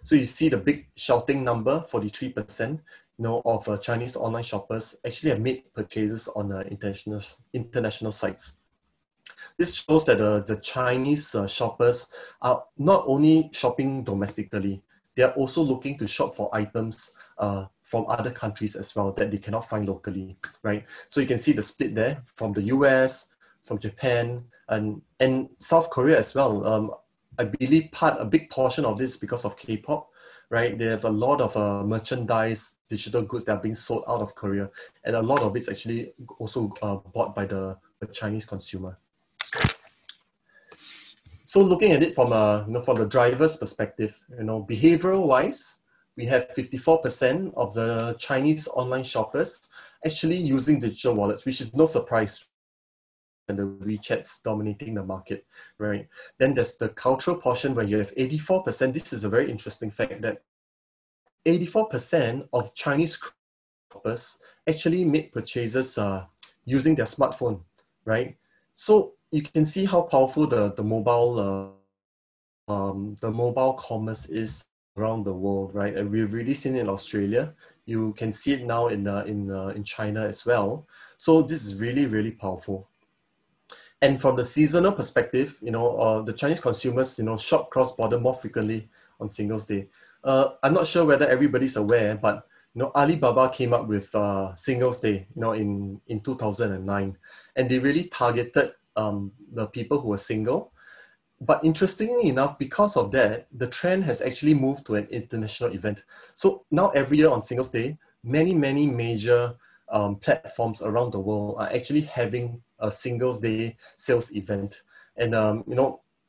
So you see the big shouting number, 43%, of Chinese online shoppers actually have made purchases on international sites. This shows that the Chinese shoppers are not only shopping domestically, they are also looking to shop for items from other countries as well that they cannot find locally, right? So you can see the split there from the US, from Japan, and South Korea as well. I believe a big portion of this because of K-pop, right? They have a lot of merchandise, digital goods that are being sold out of Korea, and a lot of it's actually also bought by the Chinese consumer. So looking at it from from the driver's perspective, behavioral wise, we have 54% of the Chinese online shoppers actually using digital wallets, which is no surprise. And the WeChat's dominating the market, right? Then there's the cultural portion where you have 84%. This is a very interesting fact that 84% of Chinese shoppers actually make purchases using their smartphone, right? So you can see how powerful the mobile commerce is around the world, right? And we've really seen it in Australia. You can see it now in China as well. So this is really, really powerful. And from the seasonal perspective, the Chinese consumers, shop cross-border more frequently on Singles Day. I'm not sure whether everybody's aware, but Alibaba came up with Singles Day, in 2009, and they really targeted the people who were single. But interestingly enough, because of that, the trend has actually moved to an international event. So now every year on Singles Day, many major platforms around the world are actually having a Singles Day sales event. And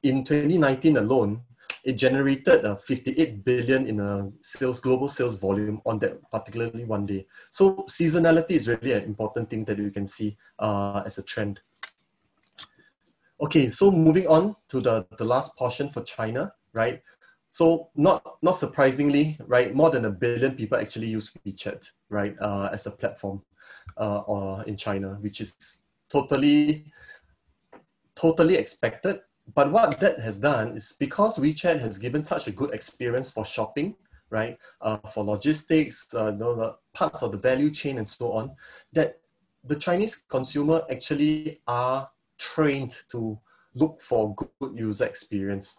in 2019 alone, it generated 58 billion in global sales volume on that particularly one day. So seasonality is really an important thing that you can see as a trend. Okay, so moving on to the last portion for China, right? So not surprisingly, right, more than 1 billion people actually use WeChat, right, as a platform or in China, which is totally expected. But what that has done is because WeChat has given such a good experience for shopping, right, for logistics, the parts of the value chain and so on, that the Chinese consumer actually are trained to look for good user experience.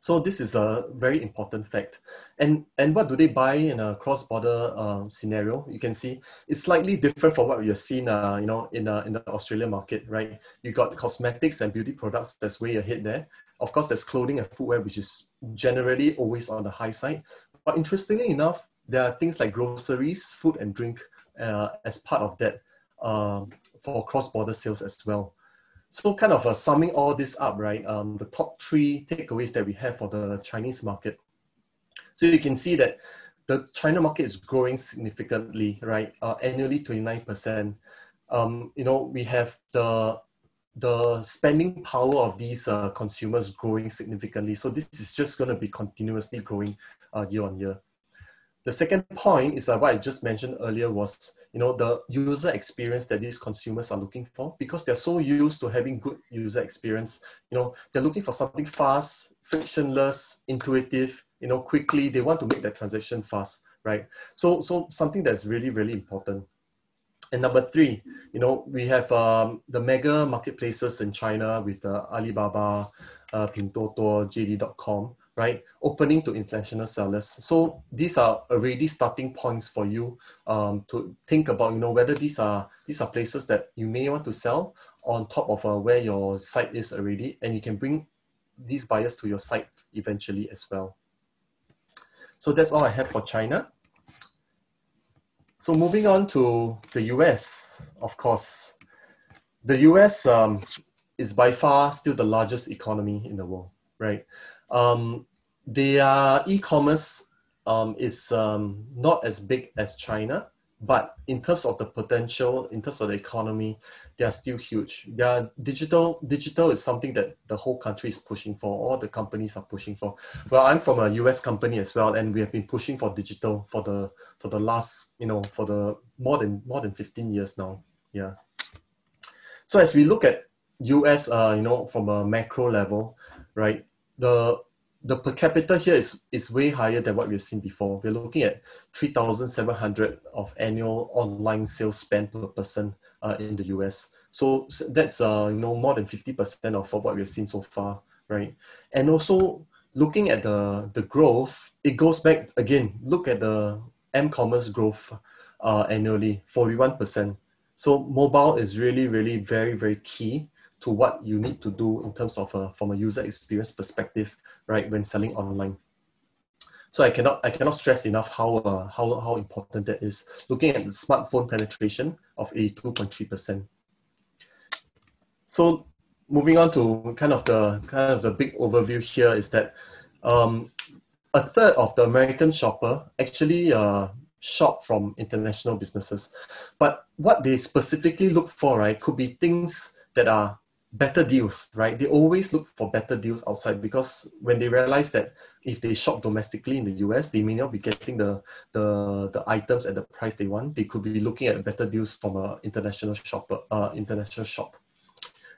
So this is a very important fact. And what do they buy in a cross-border scenario? You can see it's slightly different from what we have seen, in the Australian market, right? You got cosmetics and beauty products that's way ahead there. Of course, there's clothing and footwear, which is generally always on the high side. But interestingly enough, there are things like groceries, food and drink as part of that for cross-border sales as well. So kind of summing all this up, right, the top 3 takeaways that we have for the Chinese market. So you can see that the China market is growing significantly, right, annually 29%. We have the spending power of these consumers growing significantly. So this is just going to be continuously growing year on year. The second point is what I just mentioned earlier was, the user experience that these consumers are looking for, because they're so used to having good user experience. They're looking for something fast, frictionless, intuitive, quickly. They want to make that transaction fast, right? So something that's really, really important. And number 3, we have the mega marketplaces in China with Alibaba, Pinduoduo, JD.com, right? Opening to international sellers. So these are already starting points for you to think about, whether these are places that you may want to sell on top of where your site is already, and you can bring these buyers to your site eventually as well. So that's all I have for China. So moving on to the US, of course. The US is by far still the largest economy in the world, right? Their e-commerce is not as big as China, but in terms of the potential, in terms of the economy, they are still huge. Digital is something that the whole country is pushing for, all the companies are pushing for. Well, I'm from a US company as well, and we have been pushing for digital for the last, for the more than 15 years now. Yeah. So as we look at US, from a macro level, right, the per capita here is way higher than what we've seen before. We're looking at 3,700 of annual online sales spend per person in the US. So that's more than 50% of what we've seen so far, right? And also looking at the growth, it goes back again. Look at the m-commerce growth annually, 41%. So mobile is really, really very, very key to what you need to do in terms of from a user experience perspective, right, when selling online. So I cannot stress enough how important that is. Looking at the smartphone penetration of 82.3%. So moving on to kind of the big overview here is that a third of the American shopper actually shop from international businesses. But what they specifically look for, right, could be things that are better deals, right? They always look for better deals outside, because when they realize that if they shop domestically in the US, they may not be getting the items at the price they want. They could be looking at better deals from an international shop.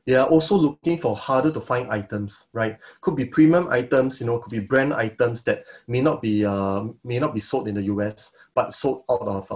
They are also looking for harder to find items, right? Could be premium items, could be brand items that may not be sold in the US, but sold out of,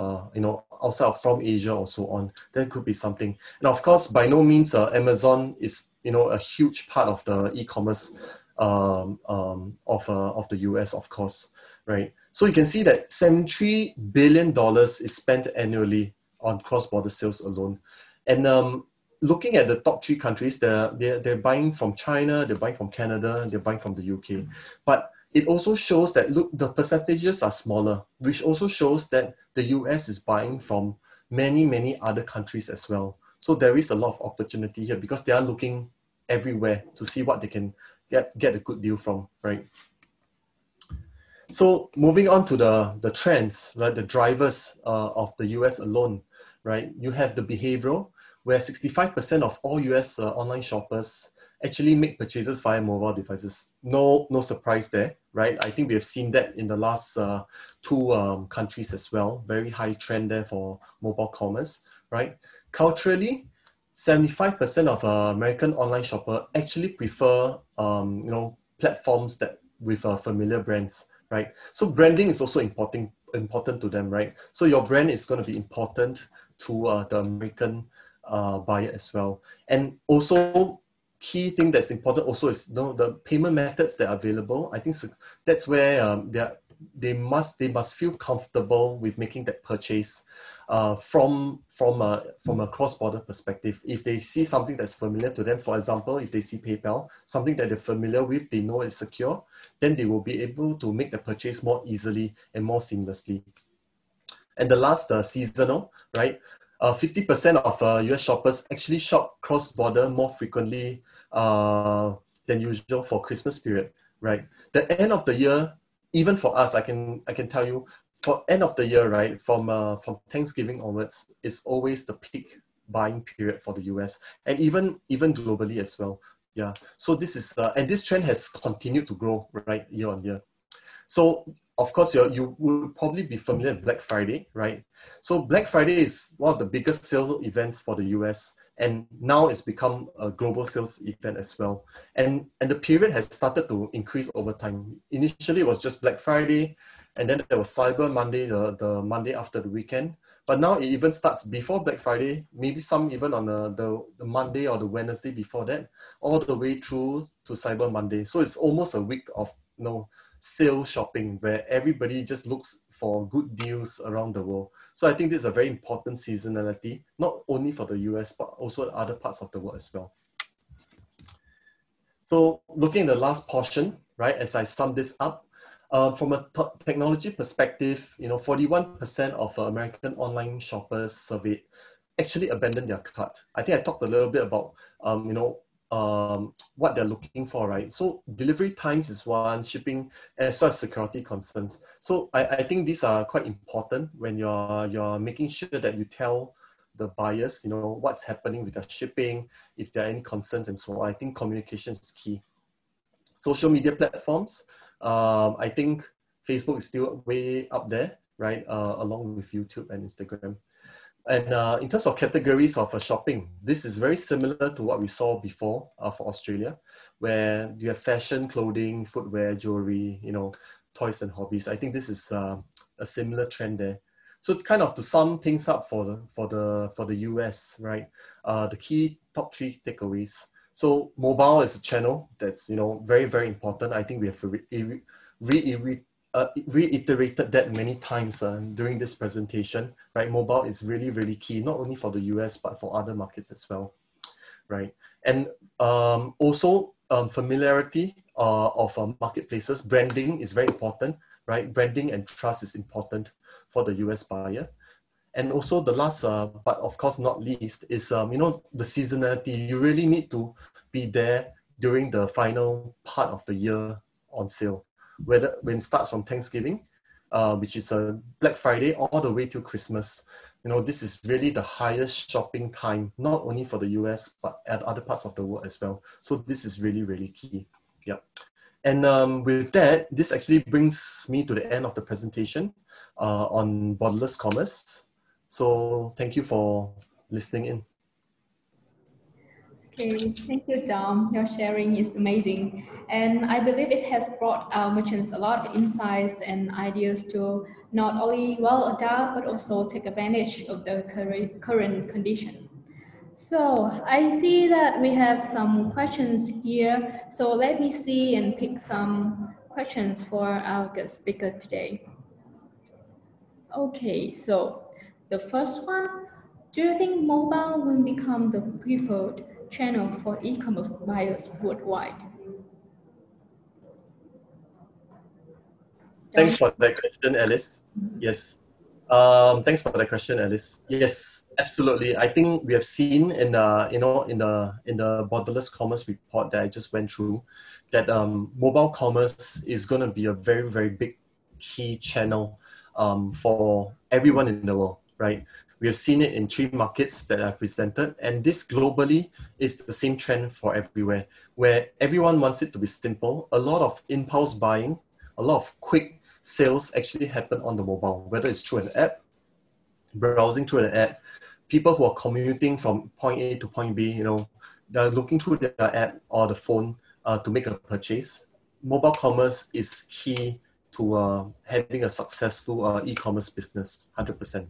outside from Asia or so on. That could be something. And of course, by no means Amazon is, a huge part of the e-commerce of the US, of course, right? So you can see that $73 billion is spent annually on cross-border sales alone. And looking at the top 3 countries, they're buying from China, they're buying from Canada, they're buying from the UK. But it also shows that, look, the percentages are smaller, which also shows that the US is buying from many, many other countries as well. So there is a lot of opportunity here because they are looking everywhere to see what they can get a good deal from, right? So moving on to the trends, right? The drivers of the US alone, right? You have the behavioral, where 65% of all US online shoppers actually make purchases via mobile devices. No surprise there, right? I think we have seen that in the last 2 countries as well. Very high trend there for mobile commerce, right? Culturally, 75% of American online shopper actually prefer, platforms that with familiar brands, right? So branding is also important to them, right? So your brand is going to be important to the American buyer as well. And also, key thing that's important also is the payment methods that are available. I think that's where they must feel comfortable with making that purchase from a cross-border perspective. If they see something that's familiar to them, for example, if they see PayPal, something that they're familiar with, they know it's secure, then they will be able to make the purchase more easily and more seamlessly. And the last, seasonal, right? 50% of US shoppers actually shop cross-border more frequently than usual for Christmas period, right? The end of the year, even for us, I can tell you, for end of the year, right, from Thanksgiving onwards, is always the peak buying period for the US, and even globally as well. Yeah. So this is and this trend has continued to grow, right, year on year. So of course, you will probably be familiar with Black Friday, right? So Black Friday is one of the biggest sales events for the US, and now it's become a global sales event as well. And the period has started to increase over time. Initially, it was just Black Friday, and then there was Cyber Monday, the Monday after the weekend. But now it even starts before Black Friday, maybe some even on the Monday or the Wednesday before that, all the way through to Cyber Monday. So it's almost a week of sales shopping where everybody just looks for good deals around the world. So I think this is a very important seasonality, not only for the US, but also other parts of the world as well. So looking at the last portion, right, as I sum this up, from a technology perspective, 41% of American online shoppers surveyed actually abandoned their cart. I think I talked a little bit about, what they're looking for, right? So delivery times is one, shipping, as well as security concerns. So I think these are quite important when you're making sure that you tell the buyers, what's happening with the shipping, if there are any concerns and so on. I think communication is key. Social media platforms, I think Facebook is still way up there, right? Along with YouTube and Instagram. And in terms of categories of shopping, this is very similar to what we saw before for Australia, where you have fashion, clothing, footwear, jewelry, toys and hobbies. I think this is a similar trend there. So kind of to sum things up for the US, right? The key top 3 takeaways. So mobile is a channel that's very, very important. I think we have reiterated that many times during this presentation, right? Mobile is really, really key, not only for the US, but for other markets as well, right? And also familiarity of marketplaces, branding is very important, right? Branding and trust is important for the US buyer. And also the last, but of course not least, is you know, the seasonality. You really need to be there during the final part of the year on sale, whether when it starts from Thanksgiving, which is a Black Friday, all the way to Christmas. You know, this is really the highest shopping time, not only for the US, but at other parts of the world as well. So this is really, really key. Yeah. And with that, this actually brings me to the end of the presentation on borderless commerce. So thank you for listening in. Okay, thank you, Dom. Your sharing is amazing. And I believe it has brought our merchants a lot of insights and ideas to not only well adapt, but also take advantage of the current condition. So I see that we have some questions here. So let me see and pick some questions for our guest speaker today. Okay, so the first one, do you think mobile will become the preferred channel for e-commerce buyers worldwide? Thanks for that question, Alice. Yes. Thanks for the question, Alice. Yes, absolutely. I think we have seen in the in the borderless commerce report that I just went through that mobile commerce is going to be a very, very big key channel for everyone in the world, right? We have seen it in 3 markets that I presented, and this globally is the same trend for everywhere, where everyone wants it to be simple. A lot of impulse buying, a lot of quick sales actually happen on the mobile, whether it's through an app, browsing through an app, people who are commuting from point A to point B, you know, they're looking through their app or the phone to make a purchase. Mobile commerce is key to having a successful e-commerce business, 100%.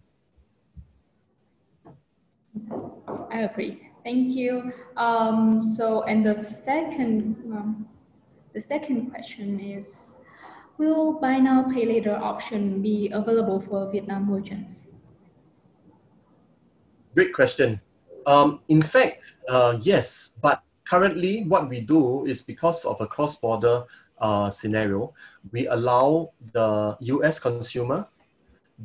I agree. Thank you. And the second question is, will buy now pay later option be available for Vietnam merchants? Great question. In fact, yes, but currently what we do is because of a cross-border scenario, we allow the US consumer,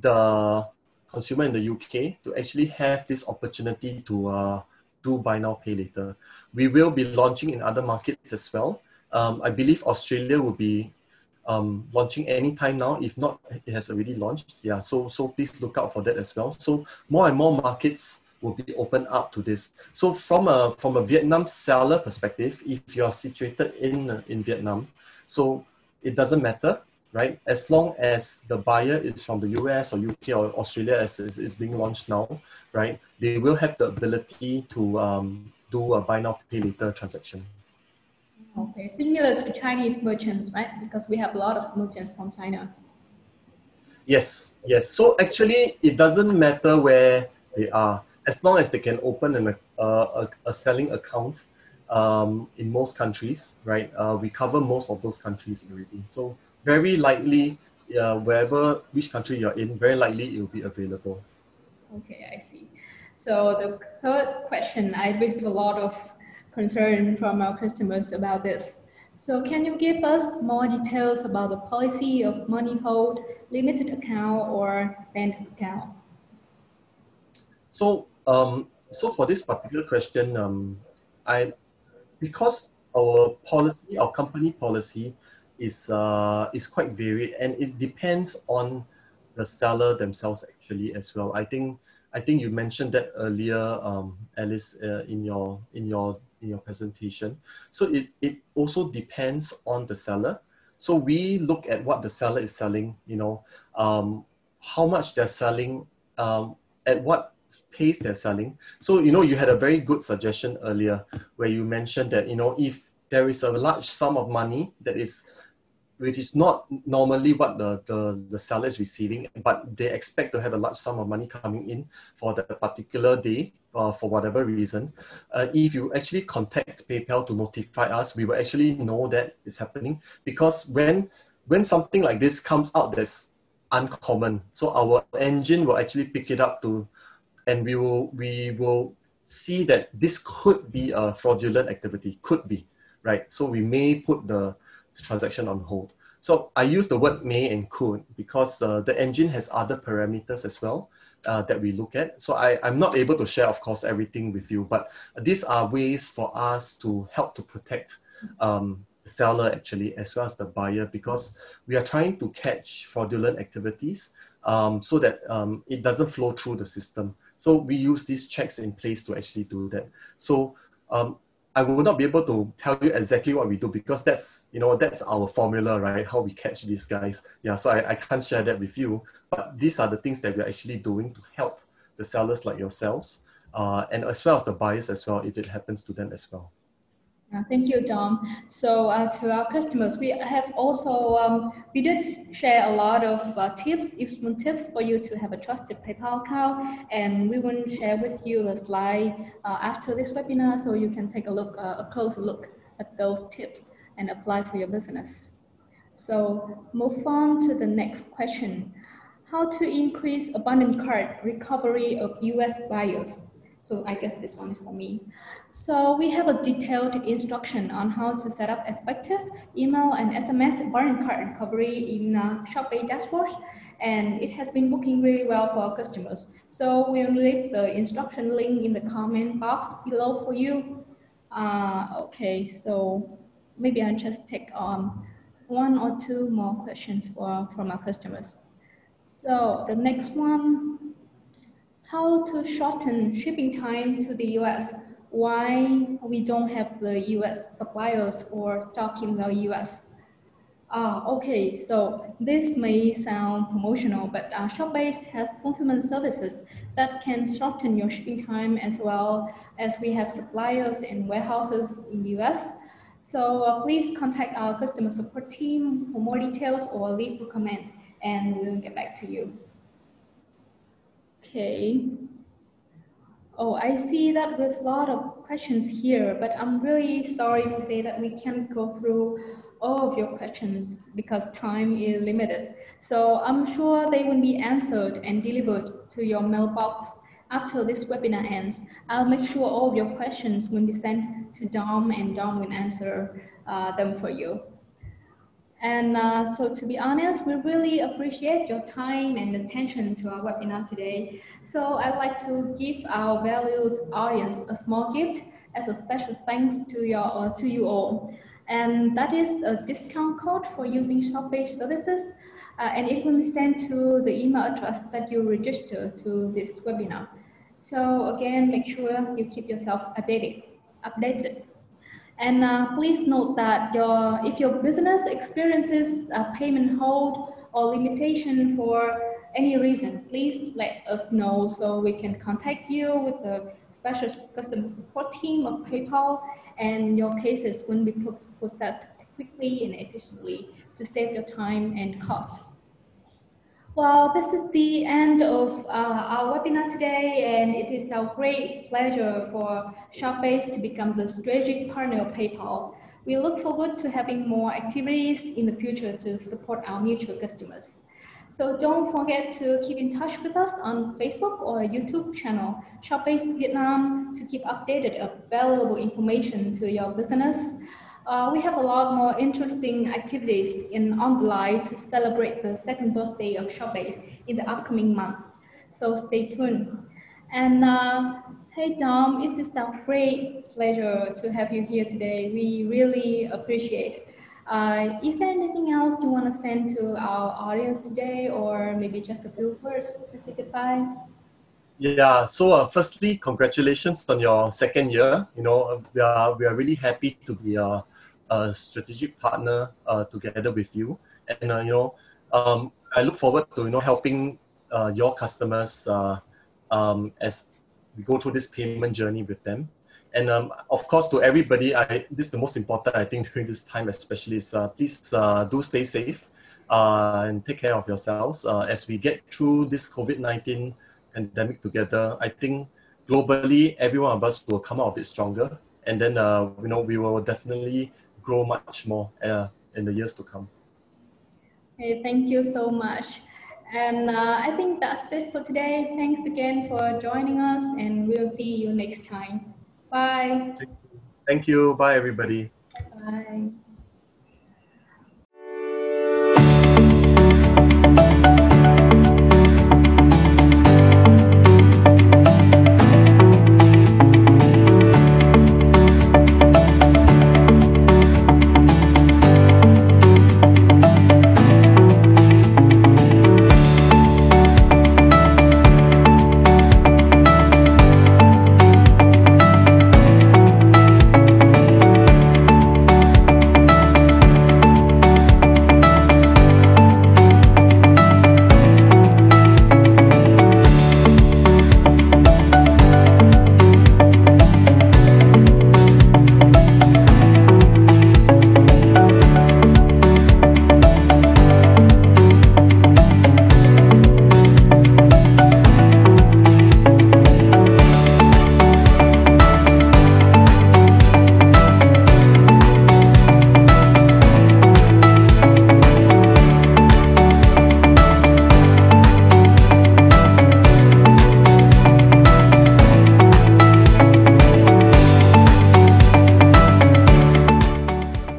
the consumer in the UK to actually have this opportunity to do buy now, pay later. We will be launching in other markets as well. I believe Australia will be launching anytime now. If not, it has already launched. Yeah, so please look out for that as well. So more and more markets will be opened up to this. So from a Vietnam seller perspective, if you are situated in Vietnam, so it doesn't matter, right? As long as the buyer is from the US or UK or Australia as is being launched now, right? They will have the ability to do a buy now, pay later transaction. Okay, similar to Chinese merchants, right? Because we have a lot of merchants from China. Yes, yes. So actually, it doesn't matter where they are, as long as they can open a selling account in most countries, right? We cover most of those countries already. So very likely, which country you're in, very likely it will be available. Okay, I see. So the third question, I received a lot of concern from our customers about this. So can you give us more details about the policy of money hold, limited account, or bank account? So so for this particular question, because our policy, our company policy is quite varied, and it depends on the seller themselves actually as well. I think you mentioned that earlier, Alice, in your presentation. So it also depends on the seller. So we look at what the seller is selling, you know, how much they're selling, at what pace they're selling. So, you know, you had a very good suggestion earlier where you mentioned that, you know, if there is a large sum of money which is not normally what the seller is receiving, but they expect to have a large sum of money coming in for the particular day, for whatever reason. If you actually contact PayPal to notify us, we will actually know that is happening, because when when something like this comes out that's uncommon, so our engine will actually pick it up and we will see that this could be a fraudulent activity, could be, right? So we may put the transaction on hold. So I use the word may and could because the engine has other parameters as well that we look at. So I'm not able to share, of course, everything with you, but these are ways for us to help to protect the seller actually, as well as the buyer, because we are trying to catch fraudulent activities so that it doesn't flow through the system. So we use these checks in place to actually do that. So I will not be able to tell you exactly what we do because that's our formula, right? How we catch these guys. Yeah, so I can't share that with you. But these are the things that we're actually doing to help the sellers like yourselves, and as well as the buyers as well, if it happens to them as well. Thank you, Dom. So to our customers, we have also, we did share a lot of useful tips for you to have a trusted PayPal account, and we will share with you the slide after this webinar so you can take a closer look at those tips and apply for your business. So move on to the next question. How to increase abandoned cart recovery of US buyers? So I guess this one is for me. So we have a detailed instruction on how to set up effective email and SMS abandoned cart recovery in ShopPay dashboard, and it has been working really well for our customers. So we'll leave the instruction link in the comment box below for you. Okay, so maybe I'll just take on one or two more questions from our customers. So the next one, how to shorten shipping time to the US? Why we don't have the US suppliers or stock in the US? Okay, so this may sound promotional, but ShopBase has fulfillment services that can shorten your shipping time, as well as we have suppliers and warehouses in the US. So please contact our customer support team for more details or leave a comment and we'll get back to you. Okay. Oh, I see that with a lot of questions here, but I'm really sorry to say that we can't go through all of your questions because time is limited. So I'm sure they will be answered and delivered to your mailbox after this webinar ends. I'll make sure all of your questions will be sent to Dom, and Dom will answer them for you. And so to be honest, we really appreciate your time and attention to our webinar today. So I'd like to give our valued audience a small gift as a special thanks to you all. And that is a discount code for using ShopBase services. And it will be sent to the email address that you register to this webinar. So again, make sure you keep yourself updated. And please note that if your business experiences a payment hold or limitation for any reason, please let us know so we can contact you with the special customer support team of PayPal, and your cases will be processed quickly and efficiently to save your time and cost. Well, this is the end of our webinar today, and it is our great pleasure for ShopBase to become the strategic partner of PayPal. We look forward to having more activities in the future to support our mutual customers. So don't forget to keep in touch with us on Facebook or YouTube channel, ShopBase Vietnam, to keep updated of valuable information to your business. We have a lot more interesting activities on the line to celebrate the second birthday of ShopBase in the upcoming month. So stay tuned. And hey, Dom, it is a great pleasure to have you here today. We really appreciate it. Is there anything else you want to send to our audience today, or maybe just a few words to say goodbye? Yeah, so firstly, congratulations on your second year. We are really happy to be a strategic partner together with you. And I look forward to helping your customers as we go through this payment journey with them. And of course, to everybody, this is the most important, I think, during this time especially, is please do stay safe and take care of yourselves as we get through this COVID-19 pandemic together. I think globally, every one of us will come out of it stronger, and then we will definitely grow much more in the years to come. Okay, thank you so much. And I think that's it for today. Thanks again for joining us, and we'll see you next time. Bye. Thank you. Bye, everybody. Bye.